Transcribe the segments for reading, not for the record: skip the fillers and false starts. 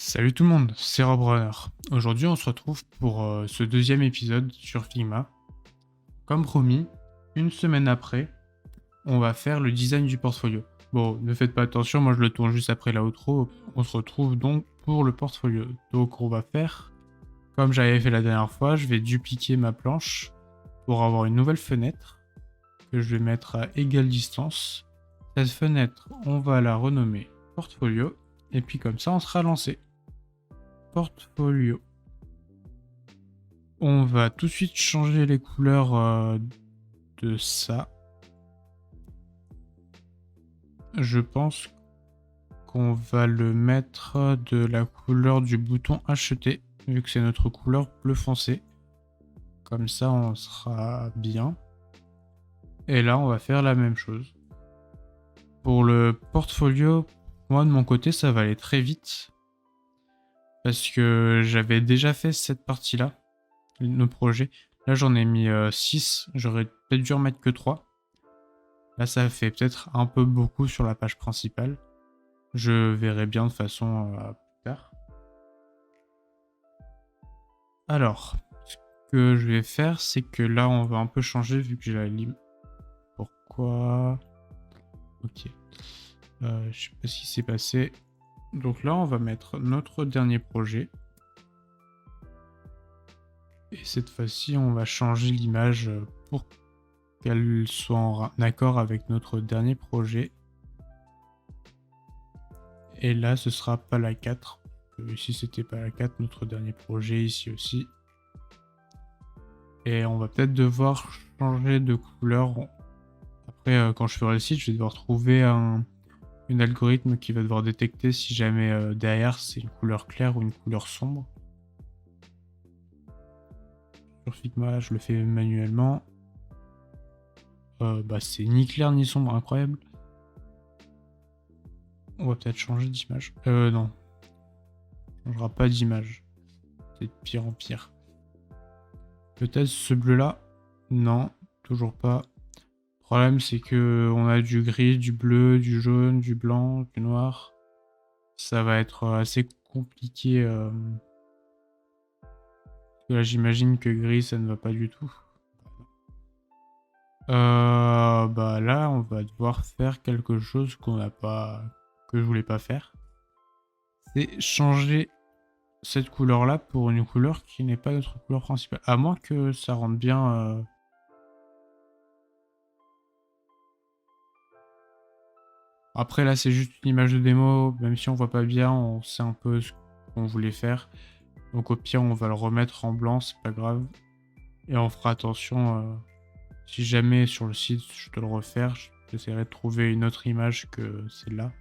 Salut tout le monde, c'est Robrunner. Aujourd'hui on se retrouve pour ce deuxième épisode sur Figma. Comme promis, une semaine après, on va faire le design du portfolio. Bon, ne faites pas attention, moi je le tourne juste après la outro. On se retrouve donc pour le portfolio. Donc on va faire, comme j'avais fait la dernière fois, je vais dupliquer ma planche pour avoir une nouvelle fenêtre que je vais mettre à égale distance. Cette fenêtre, on va la renommer portfolio et puis comme ça on sera lancé. Portfolio. On va tout de suite changer les couleurs de ça. Je pense qu'on va le mettre de la couleur du bouton acheter, vu que c'est notre couleur bleu foncé. Comme ça, on sera bien. Et là, on va faire la même chose. Pour le portfolio, moi de mon côté, ça va aller très vite. Parce que j'avais déjà fait cette partie-là, nos projets. Là, j'en ai mis 6. J'aurais peut-être dû en mettre que 3. Là, ça fait peut-être un peu beaucoup sur la page principale. Je verrai bien de façon plus tard. Alors, ce que je vais faire, c'est que là, on va un peu changer vu que j'ai la lime. Pourquoi? Ok. Je sais pas ce qui s'est passé. Donc là, on va mettre notre dernier projet. Et cette fois-ci, on va changer l'image pour qu'elle soit en accord avec notre dernier projet. Et là, ce sera pas la 4. Ici, c'était pas la 4, notre dernier projet, ici aussi. Et on va peut-être devoir changer de couleur. Après, quand je ferai le site, je vais devoir trouver un algorithme qui va devoir détecter si jamais derrière c'est une couleur claire ou une couleur sombre. Sur Figma, je le fais manuellement. C'est ni clair ni sombre, incroyable. On va peut-être changer d'image. Non. On changera pas d'image. C'est de pire en pire. Peut-être ce bleu-là. Non, toujours pas. Le problème, c'est que on a du gris, du bleu, du jaune, du blanc, du noir. Ça va être assez compliqué. Là, j'imagine que gris, ça ne va pas du tout. Là, on va devoir faire quelque chose qu'on n'a pas, que je voulais pas faire. C'est changer cette couleur-là pour une couleur qui n'est pas notre couleur principale. À moins que ça rende bien. Après, là, c'est juste une image de démo. Même si on voit pas bien, on sait un peu ce qu'on voulait faire. Donc, au pire, on va le remettre en blanc, c'est pas grave. Et on fera attention. Si jamais sur le site je dois le refaire, j'essaierai de trouver une autre image que celle-là.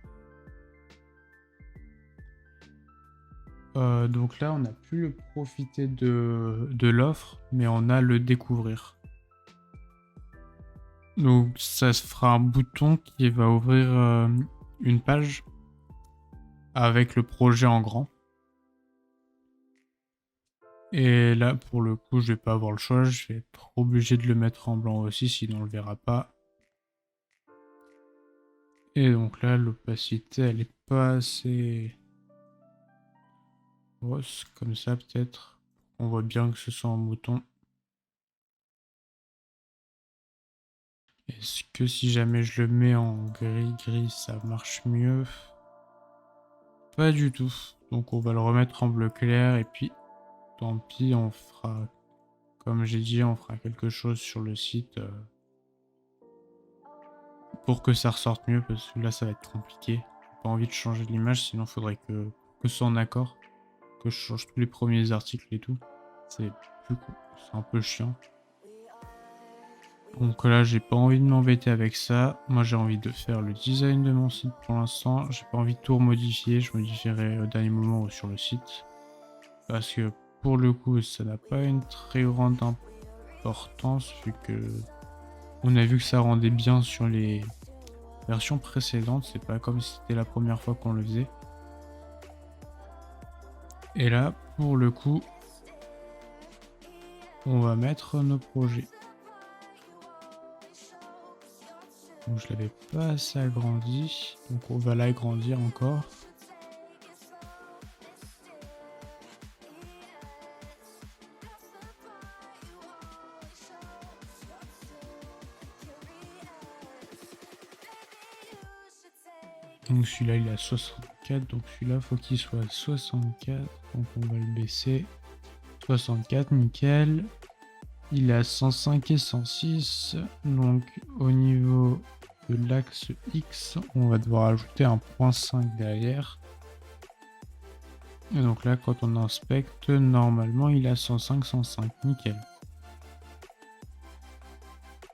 Donc là, on n'a plus le profiter de l'offre, mais on a le découvrir. Donc ça se fera un bouton qui va ouvrir une page avec le projet en grand. Et là, pour le coup, je vais pas avoir le choix, je vais être obligé de le mettre en blanc aussi, sinon on le verra pas. Et donc là, l'opacité, elle est pas assez grosse, comme ça peut-être. On voit bien que ce soit un mouton. Est-ce que si jamais je le mets en gris-gris, ça marche mieux? Pas du tout. Donc on va le remettre en bleu clair et puis tant pis, on fera, comme j'ai dit, on fera quelque chose sur le site pour que ça ressorte mieux parce que là ça va être compliqué. J'ai pas envie de changer l'image, sinon il faudrait que ce soit en accord, que je change tous les premiers articles et tout. C'est plus cool, c'est un peu chiant. Donc là, j'ai pas envie de m'embêter avec ça. Moi, j'ai envie de faire le design de mon site pour l'instant. J'ai pas envie de tout remodifier. Je modifierai au dernier moment ou sur le site. Parce que pour le coup, ça n'a pas une très grande importance vu que on a vu que ça rendait bien sur les versions précédentes. C'est pas comme si c'était la première fois qu'on le faisait. Et là, pour le coup, on va mettre nos projets. Donc je l'avais pas assez agrandi, donc on va l'agrandir encore. Donc celui-là il est à 64, donc celui-là faut qu'il soit à 64, donc on va le baisser. 64, nickel. Il est à 105 et 106, donc au niveau de l'axe X, on va devoir ajouter un point 5 derrière. Et donc là, quand on inspecte, normalement il est à 105, 105, nickel.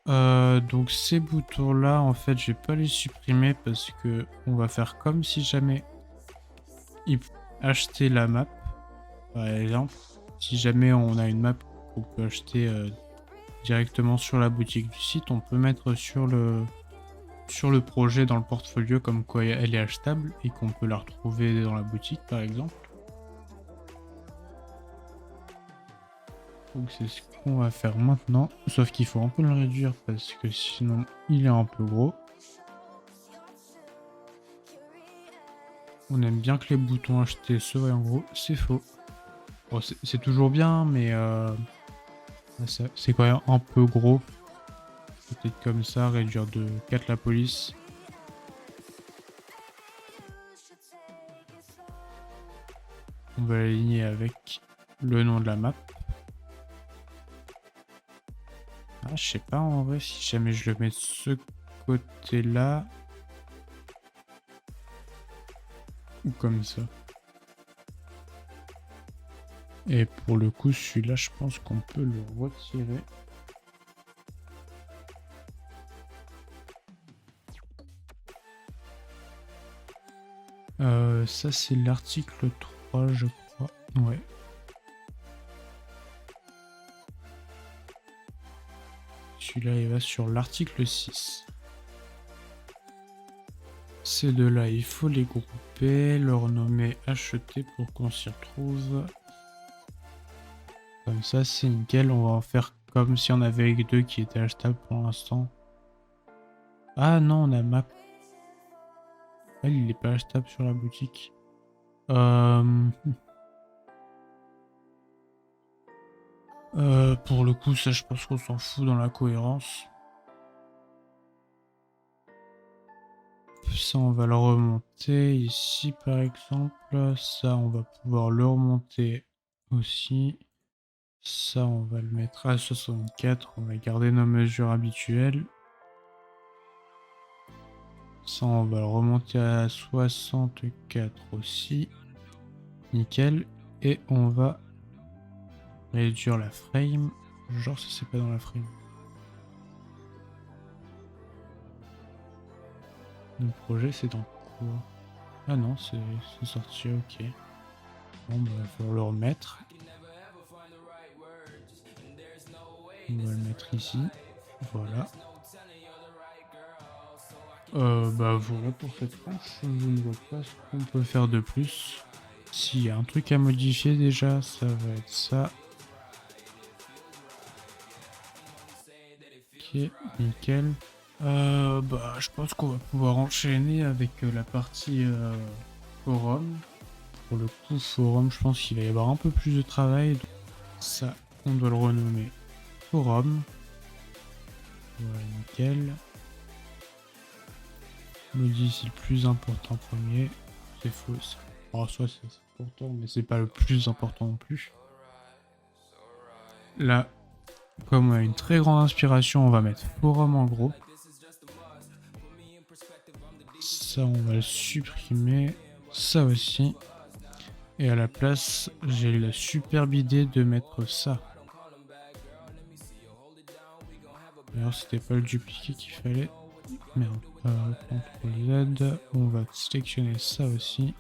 Donc ces boutons là, en fait, je vais pas les supprimer parce que on va faire comme si jamais il achetait la map, par exemple. Si jamais on a une map qu'on peut acheter directement sur la boutique du site, on peut mettre sur le projet dans le portfolio comme quoi elle est achetable et qu'on peut la retrouver dans la boutique par exemple. Donc c'est ce qu'on va faire maintenant, sauf qu'il faut un peu le réduire parce que sinon il est un peu gros. On aime bien que les boutons achetés soient en gros, c'est faux. Bon, c'est toujours bien, mais c'est quand même un peu gros. Peut-être comme ça, réduire de 4 la police. On va l'aligner avec le nom de la map. Ah, je sais pas en vrai si jamais je le mets de ce côté-là. Ou comme ça. Et pour le coup, celui-là, je pense qu'on peut le retirer. Ça, c'est l'article 3, je crois. Ouais. Celui-là, il va sur l'article 6. Ces deux-là, il faut les grouper, leur nommer acheter pour qu'on s'y retrouve. Comme ça, c'est nickel. On va en faire comme si on avait deux qui étaient achetables pour l'instant. Ah non, on a map. Elle, il est pas achetable sur la boutique. Pour le coup, ça, je pense qu'on s'en fout dans la cohérence. Ça, on va le remonter ici, par exemple. Ça, on va pouvoir le remonter aussi. Ça, on va le mettre à 64. On va garder nos mesures habituelles. Ça, on va le remonter à 64 aussi. Nickel. Et on va réduire la frame. Genre, ça, c'est pas dans la frame. Le projet, c'est dans quoi? Ah non, c'est sorti, ok. Bon, bah, il va falloir le remettre. On va le mettre ici. Voilà. Bah voilà pour cette tranche. Je ne vois pas ce qu'on peut faire de plus. S'il y a un truc à modifier déjà, ça va être ça. Ok, nickel. Bah je pense qu'on va pouvoir enchaîner avec la partie forum. Pour le coup, forum, je pense qu'il va y avoir un peu plus de travail. Donc ça, on doit le renommer forum. Voilà, nickel. On nous dit c'est le plus important premier. C'est faux. Alors, soit c'est important, mais c'est pas le plus important non plus. Là, comme on a une très grande inspiration, on va mettre forum en gros. Ça, on va le supprimer. Ça aussi. Et à la place, j'ai la superbe idée de mettre ça. D'ailleurs, c'était pas le dupliquer qu'il fallait. Merde. CTRL Z. On va sélectionner ça aussi.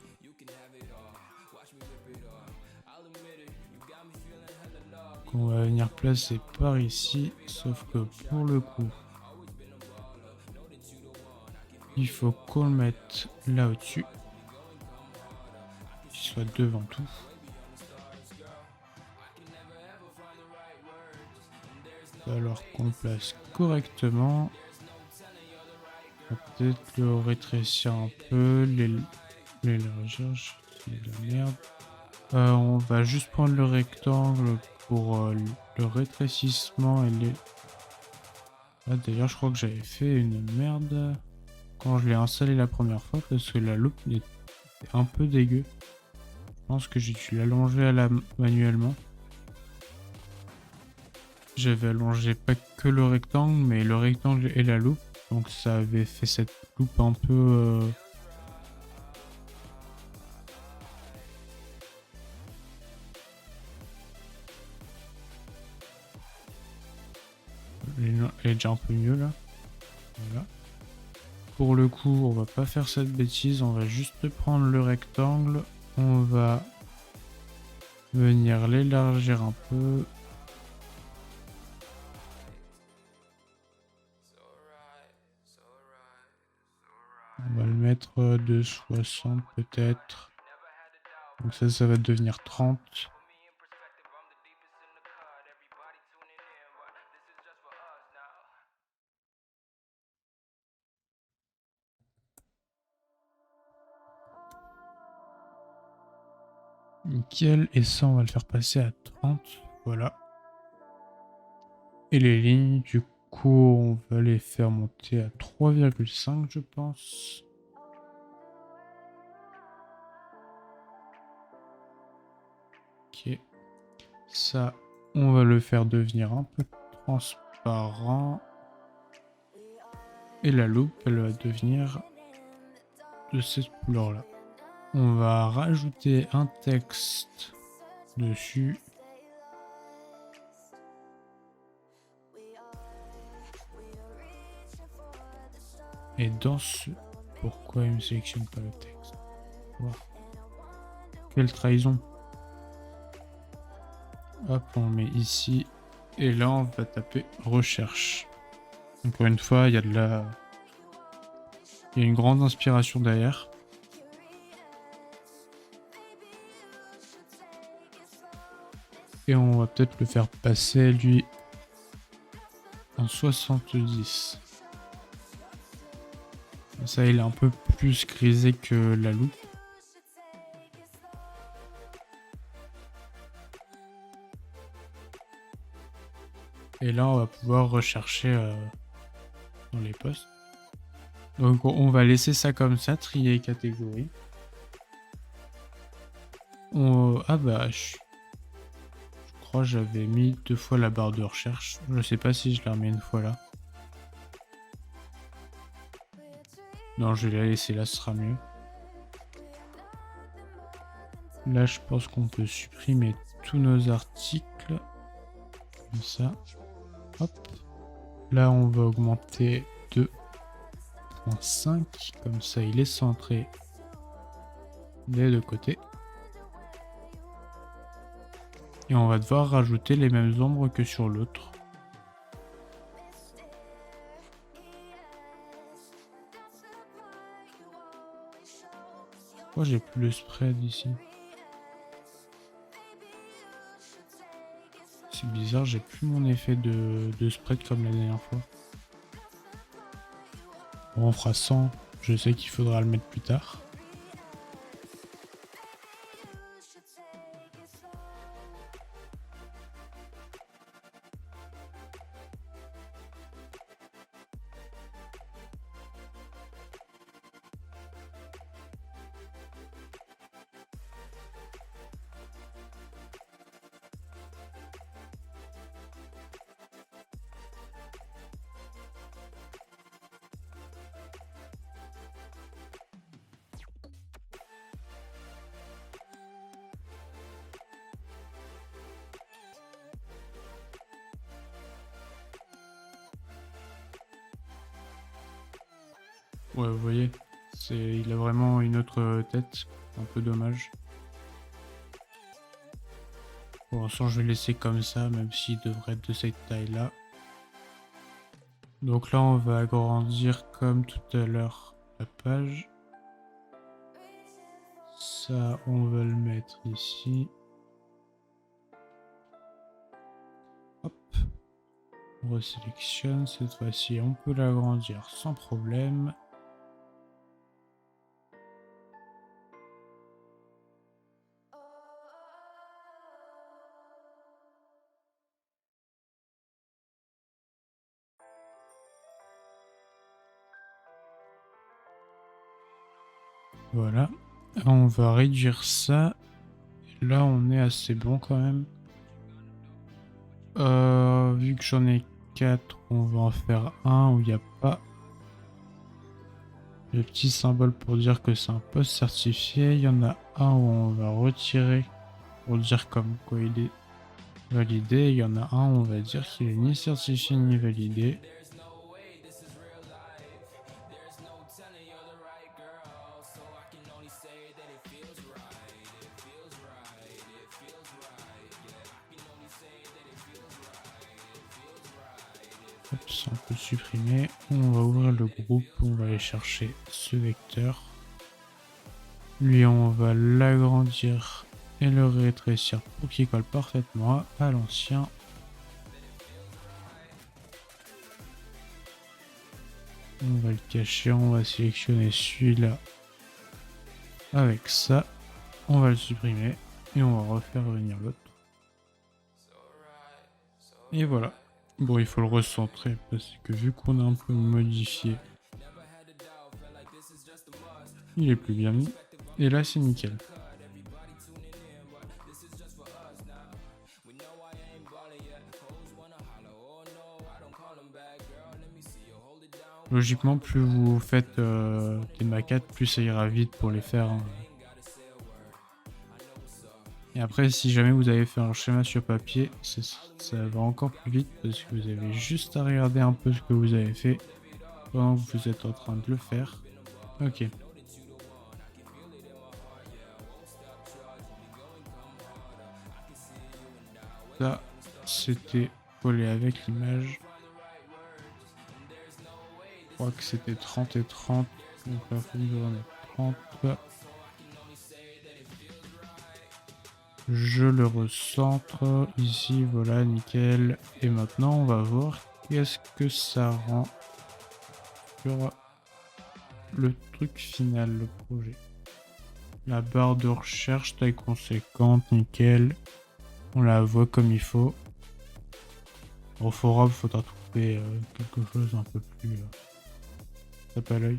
On va venir placer par ici. Sauf que pour le coup, il faut qu'on le mette là au-dessus. Qu'il soit devant tout. Alors qu'on le place correctement. On va peut-être le rétrécir un peu, l'élargir, c'est de la merde. On va juste prendre le rectangle pour le rétrécissement et les... Ah d'ailleurs je crois que j'avais fait une merde. quand je l'ai installé la première fois parce que la loupe était un peu dégueu. Je pense que j'ai dû l'allonger manuellement. J'avais allongé pas que le rectangle, mais le rectangle et la loupe. Donc ça avait fait cette loupe un peu... Elle est déjà un peu mieux là. Voilà. Pour le coup, on va pas faire cette bêtise. On va juste prendre le rectangle. On va venir l'élargir un peu. On va le mettre de 60 peut-être. Donc ça va devenir 30. Nickel. Et ça, on va le faire passer à 30. Voilà. Et les lignes, du coup, on va les faire monter à 3,5, je pense. Ok. Ça, on va le faire devenir un peu transparent. Et la loupe, elle va devenir de cette couleur-là. On va rajouter un texte dessus. Et dans ce... Pourquoi il me sélectionne pas le texte? Wow. Quelle trahison. Hop, on met ici. Et là, on va taper recherche. Encore une fois, il y a de la... Il y a une grande inspiration derrière. Et on va peut-être le faire passer, lui, en 70. Ça, il est un peu plus grisé que la loupe. Et là, on va pouvoir rechercher dans les postes. Donc, on va laisser ça comme ça, trier catégorie. Ah bah, je crois que j'avais mis 2 fois la barre de recherche. Je sais pas si je la remets une fois là. Non, je vais la laisser là, ce sera mieux. Là, je pense qu'on peut supprimer tous nos articles. Comme ça. Hop. Là, on va augmenter 2,5. Comme ça, il est centré des deux côtés. Et on va devoir rajouter les mêmes ombres que sur l'autre. Pourquoi j'ai plus le spread ici? C'est bizarre, j'ai plus mon effet de spread comme la dernière fois. Bon, on fera 100. Je sais qu'il faudra le mettre plus tard. Ouais, vous voyez, il a vraiment une autre tête. Un peu dommage. Pour l'instant, je vais laisser comme ça, même s'il devrait être de cette taille-là. Donc là, on va agrandir comme tout à l'heure la page. Ça, on va le mettre ici. Hop. On resélectionne. Cette fois-ci, on peut l'agrandir sans problème. Voilà. On va réduire ça. Là, on est assez bon quand même. Vu que j'en ai 4, on va en faire un où il n'y a pas le petit symbole pour dire que c'est un poste certifié. Il y en a un où on va retirer pour dire comme quoi il est validé. Il y en a un où on va dire qu'il est ni certifié ni validé. Hop, ça on peut supprimer. On va ouvrir le groupe, on va aller chercher ce vecteur. Lui on va l'agrandir et le rétrécir pour qu'il colle parfaitement à l'ancien. On va le cacher, on va sélectionner celui-là avec ça. On va le supprimer et on va refaire venir l'autre. Et voilà. Bon, il faut le recentrer parce que vu qu'on a un peu modifié, il est plus bien mis. Et là, c'est nickel. Logiquement, plus vous faites des maquettes, plus ça ira vite pour les faire. Hein. Et après, si jamais vous avez fait un schéma sur papier, ça va encore plus vite parce que vous avez juste à regarder un peu ce que vous avez fait pendant que vous êtes en train de le faire. Ok. Ça, c'était collé avec l'image. Je crois que c'était 30 et 30. Donc là, il faut que je remette 30. Je le recentre ici, voilà, nickel. Et maintenant, on va voir qu'est-ce que ça rend sur le truc final, le projet. La barre de recherche, taille conséquente, nickel. On la voit comme il faut. Au forum, il faudra trouver quelque chose un peu plus tape à l'œil.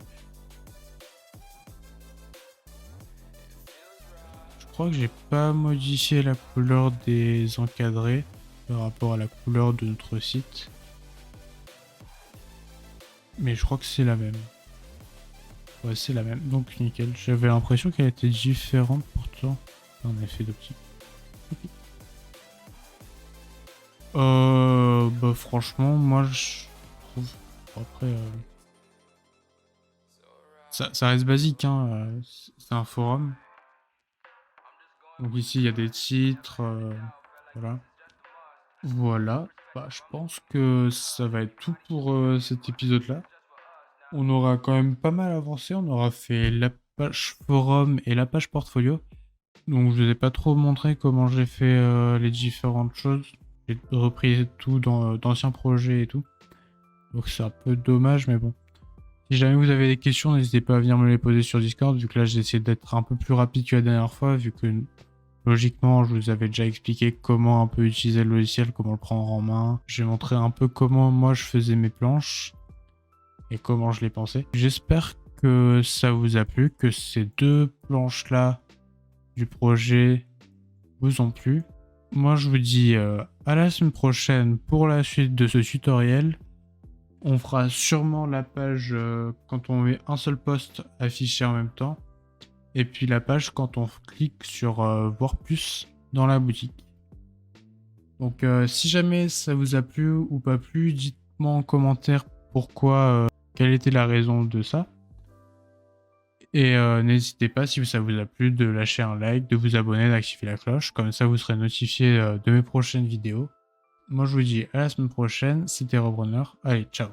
Je crois que j'ai pas modifié la couleur des encadrés par rapport à la couleur de notre site. Mais je crois que c'est la même. Ouais, c'est la même. Donc nickel. J'avais l'impression qu'elle était différente pourtant. En effet d'optique. Bah franchement, moi je trouve. Après, ça reste basique, hein. C'est un forum. Donc ici il y a des titres, voilà. Voilà. Bah je pense que ça va être tout pour cet épisode-là. On aura quand même pas mal avancé. On aura fait la page forum et la page portfolio. Donc je vous ai pas trop montré comment j'ai fait les différentes choses. J'ai repris tout dans d'anciens projets et tout. Donc c'est un peu dommage, mais bon. Si jamais vous avez des questions, n'hésitez pas à venir me les poser sur Discord, vu que là j'ai essayé d'être un peu plus rapide que la dernière fois, vu que logiquement je vous avais déjà expliqué comment un peu utiliser le logiciel, comment le prendre en main. J'ai montré un peu comment moi je faisais mes planches et comment je les pensais. J'espère que ça vous a plu, que ces deux planches là du projet vous ont plu. Moi je vous dis à la semaine prochaine pour la suite de ce tutoriel. On fera sûrement la page quand on met un seul post affiché en même temps. Et puis la page quand on clique sur voir plus dans la boutique. Donc si jamais ça vous a plu ou pas plu, dites-moi en commentaire pourquoi, quelle était la raison de ça. Et n'hésitez pas, si ça vous a plu, de lâcher un like, de vous abonner, d'activer la cloche. Comme ça, vous serez notifié de mes prochaines vidéos. Moi, je vous dis à la semaine prochaine. C'était Robrunner. Allez, ciao.